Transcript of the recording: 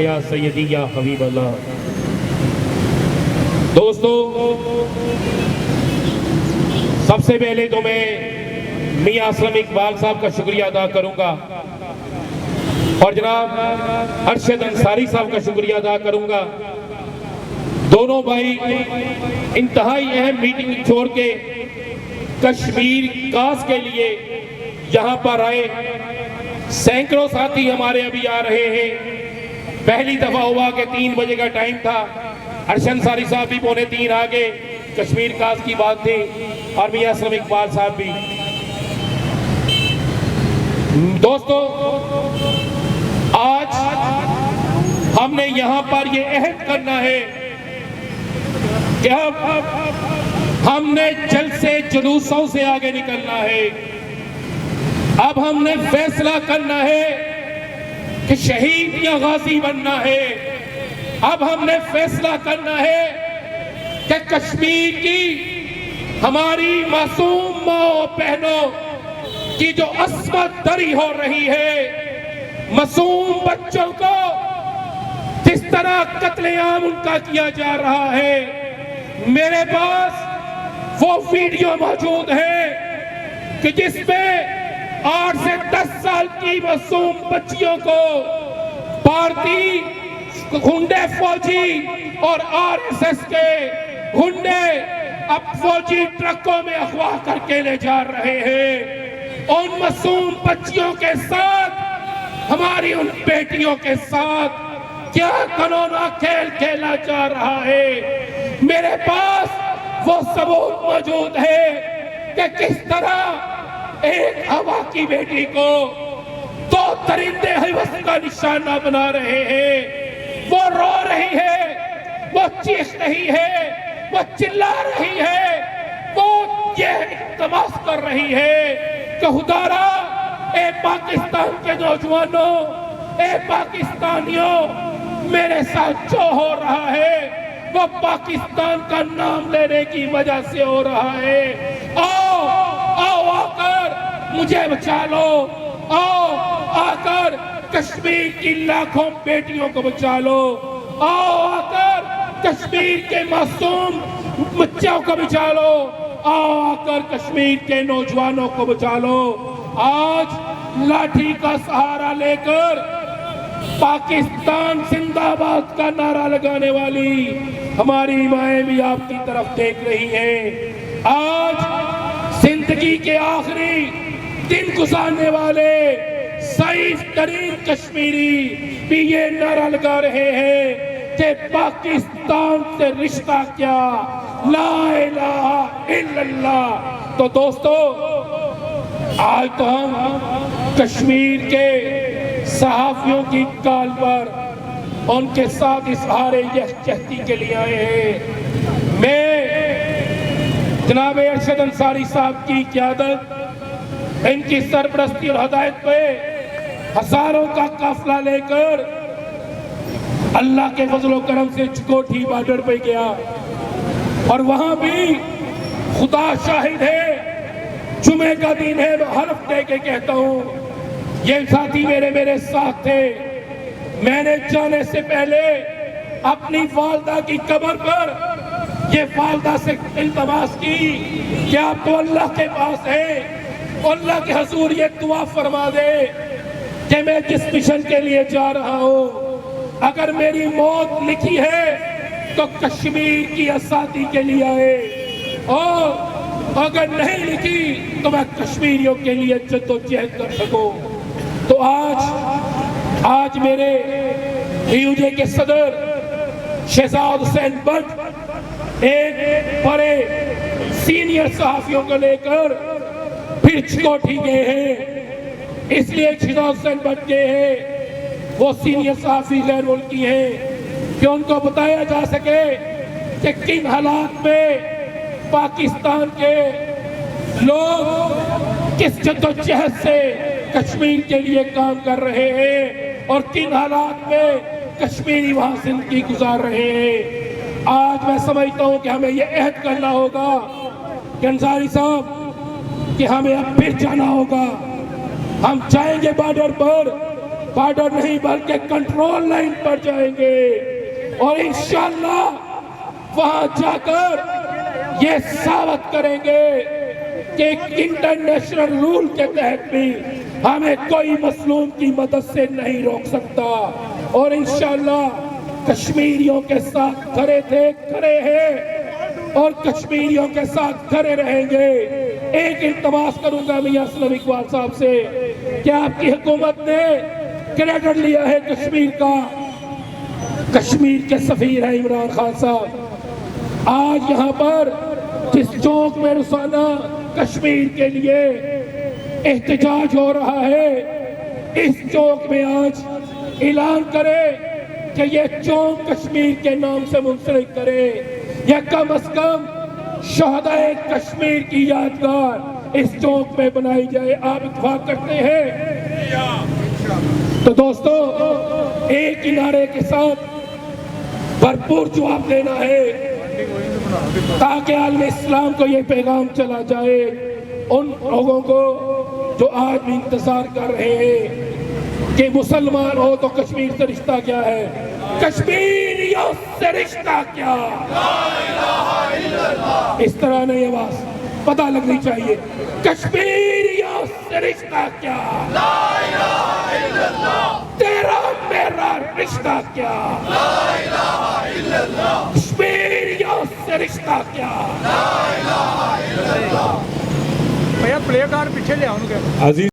یا سیدی یا حبیب اللہ۔ دوستو، سب سے پہلے تو میں میاں اسلم اقبال صاحب کا شکریہ ادا کروں گا اور جناب ارشد انصاری صاحب کا شکریہ ادا کروں گا۔ دونوں بھائی انتہائی اہم میٹنگ چھوڑ کے کشمیر کاس کے لیے یہاں پر آئے۔ سینکڑوں ساتھی ہمارے ابھی آ رہے ہیں۔ پہلی دفعہ ہوا کہ 3 بجے کا ٹائم تھا، ارشد انصاری صاحب بھی 2:45 آگے، کشمیر کاس کی بات تھی، اور میاں اسلم اقبال صاحب بھی۔ دوستو، آج ہم نے یہاں پر یہ عہد کرنا ہے کہ ہم نے جلسے جلوسوں سے آگے نکلنا ہے۔ اب ہم نے فیصلہ کرنا ہے کہ شہید یا غازی بننا ہے۔ اب ہم نے فیصلہ کرنا ہے کہ کشمیر کی ہماری معصوم ماں بہنوں کی جو عصمت دری ہو رہی ہے، معصوم بچوں کو جس طرح قتل عام ان کا کیا جا رہا ہے، میرے پاس وہ ویڈیو موجود ہے کہ جس میں 8 سے 10 سال کی معصوم بچیوں کو بھارتی گنڈے فوجی اور RSS کے گنڈے اب فوجی ٹرکوں میں اغوا کر کے لے جا رہے ہیں۔ ان معصوم بچیوں کے ساتھ، ہماری ان بیٹیوں کے ساتھ کیا کھلونا کھیل کھیلا جا رہا ہے۔ میرے پاس وہ ثبوت موجود ہے کہ کس طرح ایک ہوا کی بیٹی کو 2 درندے حوث کا نشانہ بنا رہے ہیں۔ وہ رو رہی ہے، وہ چیخ رہی ہے، وہ چلا رہی ہے، وہ یہ التماس کر رہی ہے کہ خدارا، اے پاکستان کے نوجوانوں، اے پاکستانیوں، میرے ساتھ جو ہو رہا ہے وہ پاکستان کا نام لینے کی وجہ سے ہو رہا ہے۔ آؤ آ کر مجھے بچا لو، آؤ آ کر کشمیر کی لاکھوں بیٹیوں کو بچا لو، آؤ آ کر کشمیر کے معصوم بچوں کو بچا لو، آؤ آ کر کشمیر کے نوجوانوں کو بچا لو۔ آج لاٹھی کا سہارا لے کر پاکستان زندہ باد کا نعرہ لگانے والی ہماری مائیں بھی آپ کی طرف دیکھ رہی ہیں۔ آج زندگی کے آخری دن گزارنے والے ضعیف ترین کشمیری بھی یہ نعرہ لگا رہے ہیں کہ پاکستان سے رشتہ کیا، لا الہ الا اللہ۔ تو دوستو، آج تو ہم کشمیر کے صحافیوں کی کال پر ان کے ساتھ اظہار یکجہتی کے لیے آئے ہیں۔ میں جناب ارشد انصاری صاحب کی قیادت، ان کی سرپرستی اور ہدایت پہ ہزاروں کا قافلہ لے کر اللہ کے فضل و کرم سے چکوٹھی بارڈر پہ گیا، اور وہاں بھی خدا شاہد ہے، جمعے کا دن ہے، میں حلف دے کے کہتا ہوں، یہ ساتھی میرے ساتھ تھے۔ میں نے جانے سے پہلے اپنی والدہ کی قبر پر یہ والدہ سے التماس کی کہ آپ تو اللہ کے پاس ہیں، اللہ کے حضور یہ دعا فرما دے کہ میں جس مشن کے لیے جا رہا ہوں، اگر میری موت لکھی ہے تو کشمیر کی آزادی کے لیے آئے، اور اگر نہیں لکھی تو میں کشمیریوں کے لیے جدوجہد کر سکوں۔ تو آج میرے DUJ کے صدر شہزاد حسین بٹ ایک بڑے سینئر صحافیوں کو لے کر پھر چکوٹھی گئے ہیں۔ اس لیے شہزاد حسین بٹ گئے ہیں، وہ سینئر صحافی غیر ملکی ہیں، کہ ان کو بتایا جا سکے کہ کن حالات میں پاکستان کے لوگ کس جدوجہد سے کشمیر کے لیے کام کر رہے ہیں اور کن حالات میں کشمیری وہاں زندگی گزار رہے ہیں۔ آج میں سمجھتا ہوں کہ ہمیں یہ عہد کرنا ہوگا کہ انصاری صاحب کہ ہمیں اب پھر جانا ہوگا، ہم جائیں گے بارڈر پر، بارڈر نہیں بلکہ کنٹرول لائن پر جائیں گے، اور انشاءاللہ وہاں جا کر یہ ثابت کریں گے کہ ایک انٹرنیشنل رول کے تحت بھی ہمیں کوئی مظلوم کی مدد سے نہیں روک سکتا، اور انشاءاللہ کشمیریوں کے ساتھ کھڑے تھے، کھڑے ہیں، اور کشمیریوں کے ساتھ کھڑے رہیں گے۔ ایک التماس کروں گا میاں اسلم اقبال صاحب سے کہ آپ کی حکومت نے کریڈٹ لیا ہے کشمیر کا، کشمیر کے سفیر ہیں عمران خان صاحب، آج یہاں پر جس چوک میں روزانہ کشمیر کے لیے احتجاج ہو رہا ہے، اس چوک میں آج اعلان کرے کہ یہ چوک کشمیر کے نام سے منسلک کرے، یا کم از کم شہدائے کشمیر کی یادگار اس چوک میں بنائی جائے۔ آپ اتفاق کرتے ہیں؟ تو دوستو، ایک ہی نعرے کے ساتھ بھرپور جواب دینا ہے تاکہ عالم اسلام کو یہ پیغام چلا جائے، ان لوگوں کو جو آج بھی انتظار کر رہے ہیں کہ مسلمان ہو تو کشمیر سے رشتہ کیا ہے، کشمیریوں سے رشتہ کیا، لا الہ الا اللہ، اس طرح نہیں آواز پتہ لگنی چاہیے، کشمیریوں سے رشتہ کیا، لا الہ الا اللہ، تیرا میرا رشتہ کیا، لا الہ الا اللہ، کشمیریوں سے رشتہ کیا، لا الہ الا اللہ۔ بھیا پلے کارڈ پیچھے لے آؤں گے۔ عزیز